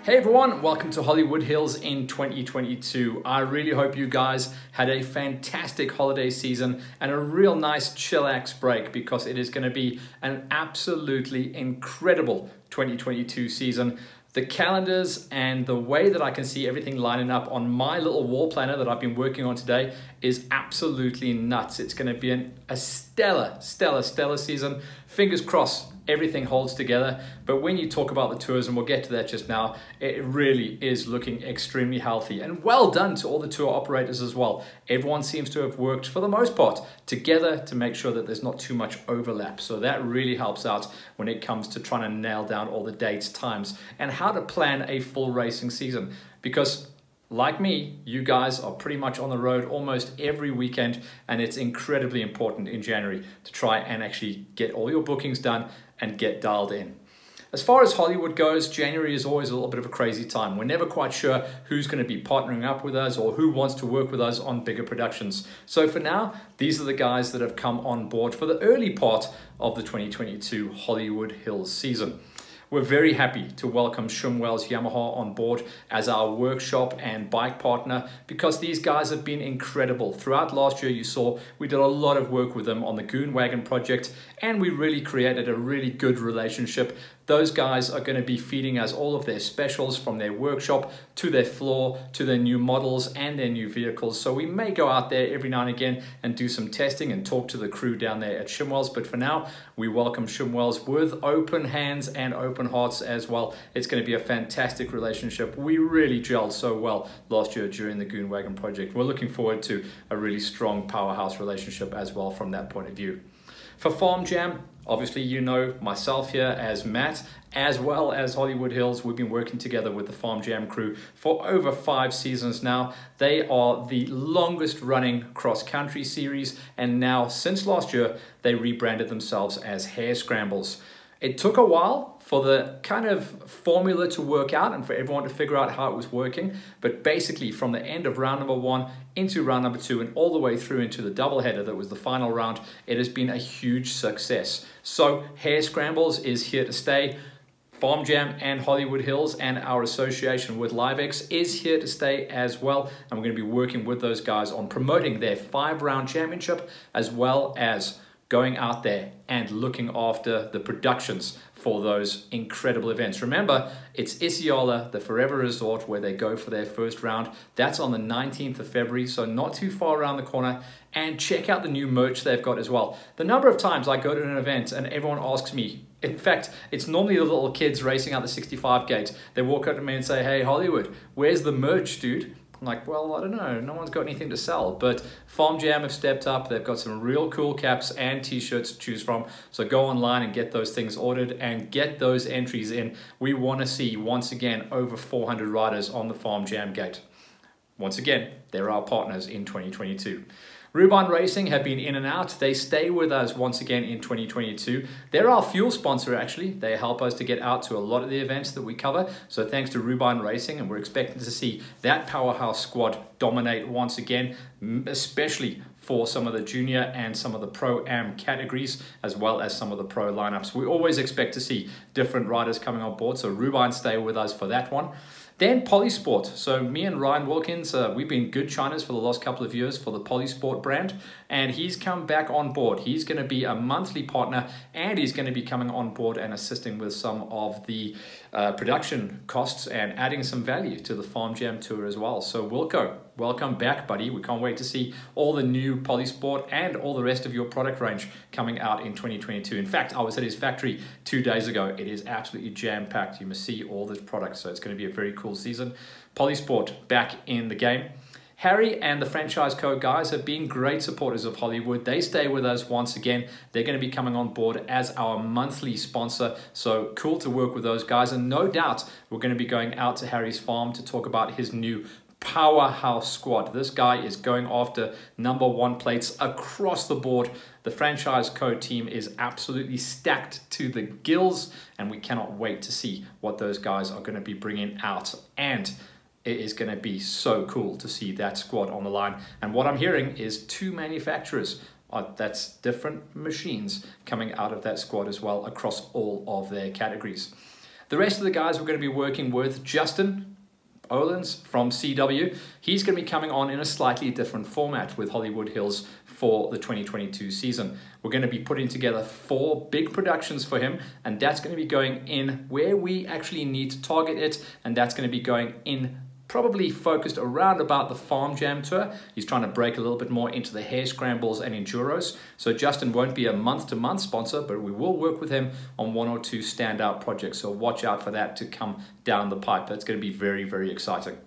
Hey everyone, welcome to Hollywood Hills in 2022. I really hope you guys had a fantastic holiday season and a real nice chillax break, because it is going to be an absolutely incredible 2022 season. The calendars and the way that I can see everything lining up on my little wall planner that I've been working on today is absolutely nuts. It's going to be a stellar season. Fingers crossed everything holds together. But when you talk about the tours, and we'll get to that just now, it really is looking extremely healthy. And well done to all the tour operators as well. Everyone seems to have worked, for the most part, together to make sure that there's not too much overlap. So that really helps out when it comes to trying to nail down all the dates, times, and how to plan a full racing season. Because like me, you guys are pretty much on the road almost every weekend, and it's incredibly important in January to try and actually get all your bookings done and get dialed in. As far as Hollywood goes, January is always a little bit of a crazy time. We're never quite sure who's going to be partnering up with us or who wants to work with us on bigger productions. So for now, these are the guys that have come on board for the early part of the 2022 Hollywood Hills season. We're very happy to welcome Shimwells Yamaha on board as our workshop and bike partner, because these guys have been incredible. Throughout last year, you saw we did a lot of work with them on the Goon Wagon project, and we really created a really good relationship. Those guys are going to be feeding us all of their specials from their workshop to their floor, to their new models and their new vehicles. So we may go out there every now and again and do some testing and talk to the crew down there at Shimwells. But for now, we welcome Shimwells with open hands and open hearts as well. It's going to be a fantastic relationship. We really gelled so well last year during the Goon Wagon project. We're looking forward to a really strong powerhouse relationship as well from that point of view. For Farm Jam, obviously, you know myself here as Matt, as well as Hollywood Hills. We've been working together with the Farm Jam crew for over 5 seasons now. They are the longest running cross-country series, and now since last year, they rebranded themselves as Hare Scrambles. It took a while for the kind of formula to work out and for everyone to figure out how it was working. But basically, from the end of round number 1 into round number 2 and all the way through into the doubleheader that was the final round, it has been a huge success. So Hare Scrambles is here to stay. Farm Jam and Hollywood Hills and our association with LiveX is here to stay as well. And we're going to be working with those guys on promoting their 5-round championship, as well as going out there and looking after the productions for those incredible events. Remember, it's Isiala, the Forever Resort, where they go for their first round. That's on the 19th of February, so not too far around the corner. And check out the new merch they've got as well. The number of times I go to an event and everyone asks me, in fact, it's normally the little kids racing out the 65 gate. They walk up to me and say, "Hey, Hollywood, where's the merch, dude?" I'm like, well, I don't know. No one's got anything to sell. But Farm Jam have stepped up. They've got some real cool caps and t-shirts to choose from. So go online and get those things ordered and get those entries in. We want to see, once again, over 400 riders on the Farm Jam gate. Once again, they're our partners in 2022. Rubine Racing have been in and out. They stay with us once again in 2022. They're our fuel sponsor, actually. They help us to get out to a lot of the events that we cover. So thanks to Rubine Racing, and we're expecting to see that powerhouse squad dominate once again, especially for some of the junior and some of the pro-am categories, as well as some of the pro lineups. We always expect to see different riders coming on board, so Rubine stay with us for that one. Then Polysport. So me and Ryan Wilkins, we've been good shiners for the last couple of years for the Polysport brand, and he's come back on board. He's going to be a monthly partner, and he's going to be coming on board and assisting with some of the production costs and adding some value to the Farm Jam tour as well. So Wilco, welcome back, buddy. We can't wait to see all the new Polysport and all the rest of your product range coming out in 2022. In fact, I was at his factory 2 days ago. It is absolutely jam-packed. You must see all this product, so it's going to be a very cool season. Polysport back in the game. Harry and the Franchise Code guys have been great supporters of Hollywood. They stay with us once again. They're going to be coming on board as our monthly sponsor. So cool to work with those guys. And no doubt we're going to be going out to Harry's farm to talk about his new powerhouse squad. This guy is going after #1 plates across the board. The Franchise Code team is absolutely stacked to the gills, and we cannot wait to see what those guys are going to be bringing out. And it is going to be so cool to see that squad on the line. And what I'm hearing is 2 manufacturers. That's different machines coming out of that squad as well across all of their categories. The rest of the guys we're going to be working with, Justin Owens from CW, he's going to be coming on in a slightly different format with Hollywood Hills for the 2022 season. We're going to be putting together 4 big productions for him, and that's going to be going in where we actually need to target it, and that's going to be going in probably focused around about the Farm Jam Tour. He's trying to break a little bit more into the hare scrambles and enduros. So Justin won't be a month-to-month sponsor, but we will work with him on 1 or 2 standout projects. So watch out for that to come down the pipe. That's going to be very, very exciting.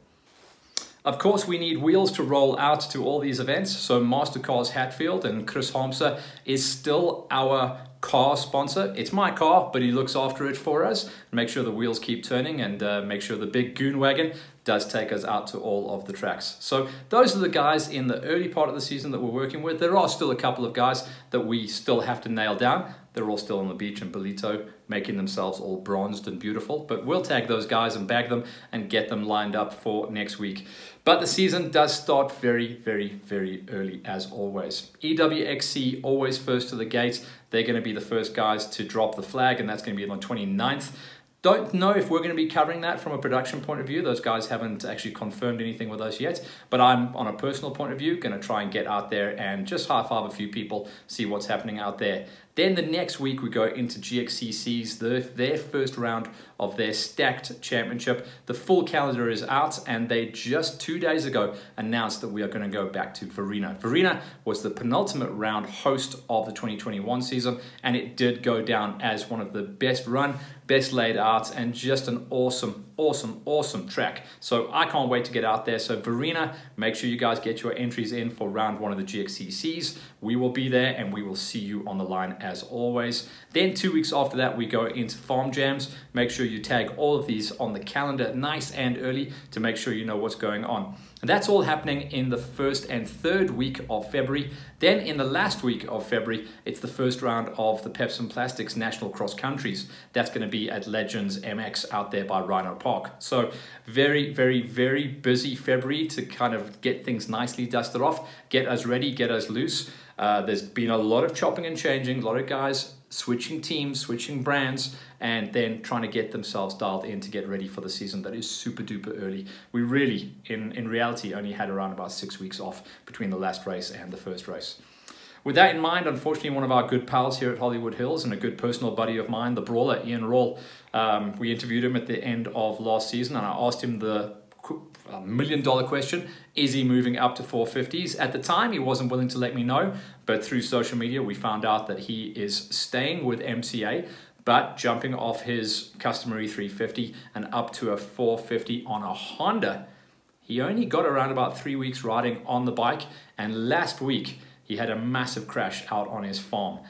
Of course, we need wheels to roll out to all these events. So Mastercars Hatfield and Chris Harmser is still our car sponsor. It's my car, but he looks after it for us. Make sure the wheels keep turning, and make sure the big goon wagon does take us out to all of the tracks. So those are the guys in the early part of the season that we're working with. There are still a couple of guys that we still have to nail down. They're all still on the beach in Bolito, making themselves all bronzed and beautiful. But we'll tag those guys and bag them and get them lined up for next week. But the season does start very, very, very early as always. EWXC always first to the gate. They're going to be the first guys to drop the flag, and that's going to be on the 29th. Don't know if we're going to be covering that from a production point of view. Those guys haven't actually confirmed anything with us yet. But I'm, on a personal point of view, going to try and get out there and just high-five a few people, see what's happening out there. Then the next week we go into GXCC's, their first round of their stacked championship. The full calendar is out, and they just 2 days ago announced that we are going to go back to Verena. Verena was the penultimate round host of the 2021 season, and it did go down as one of the best run, best laid out, and just an awesome, awesome, awesome track. So I can't wait to get out there. So Verena, make sure you guys get your entries in for round 1 of the GXCCs. We will be there, and we will see you on the line as always. Then 2 weeks after that, we go into Farm Jams. Make sure you tag all of these on the calendar nice and early to make sure you know what's going on. And that's all happening in the 1st and 3rd week of February. Then in the last week of February, it's the first round of the Pepsi Plastics National Cross Countries. That's going to be at Legends MX out there by Rhino Park. So very, very, very busy February to kind of get things nicely dusted off, get us ready, get us loose. There's been a lot of chopping and changing, a lot of guys switching teams, switching brands, and then trying to get themselves dialed in to get ready for the season that is super duper early. We really, in reality, only had around about 6 weeks off between the last race and the first race. With that in mind, unfortunately, one of our good pals here at Hollywood Hills and a good personal buddy of mine, the brawler, Ian Rawle, we interviewed him at the end of last season, and I asked him the $1 million question: is he moving up to 450s? At the time, he wasn't willing to let me know, but through social media, we found out that he is staying with MCA, but jumping off his customary 350 and up to a 450 on a Honda. He only got around about 3 weeks riding on the bike, and last week he had a massive crash out on his farm.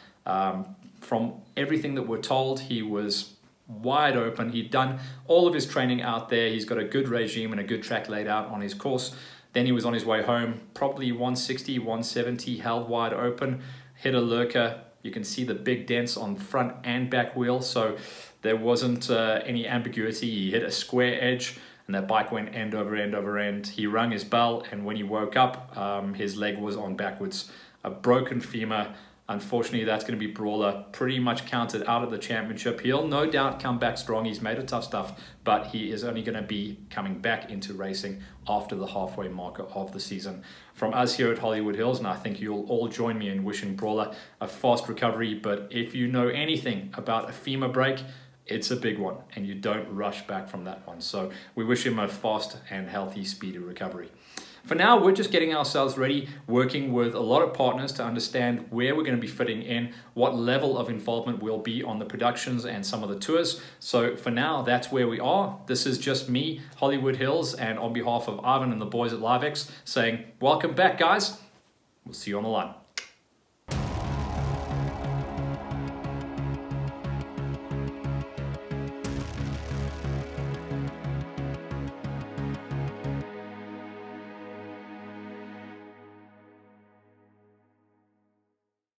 From everything that we're told, he was wide open. He'd done all of his training out there. He's got a good regime and a good track laid out on his course. Then he was on his way home, probably 160, 170, held wide open, hit a lurker. You can see the big dents on front and back wheel, so there wasn't any ambiguity. He hit a square edge, and that bike went end over end over end. He rung his bell, and when he woke up, his leg was on backwards. A broken femur. Unfortunately, that's going to be Brawler pretty much counted out of the championship. He'll no doubt come back strong. He's made of tough stuff, but he is only going to be coming back into racing after the halfway marker of the season. From us here at Hollywood Hills, and I think you'll all join me in wishing Brawler a fast recovery, but if you know anything about a femur break, it's a big one, and you don't rush back from that one. So we wish him a fast and healthy, speedy recovery. For now, we're just getting ourselves ready, working with a lot of partners to understand where we're going to be fitting in, what level of involvement we'll be on the productions and some of the tours. So for now, that's where we are. This is just me, Hollywood Hills, and on behalf of Ivan and the boys at LiveX, saying welcome back, guys. We'll see you on the line.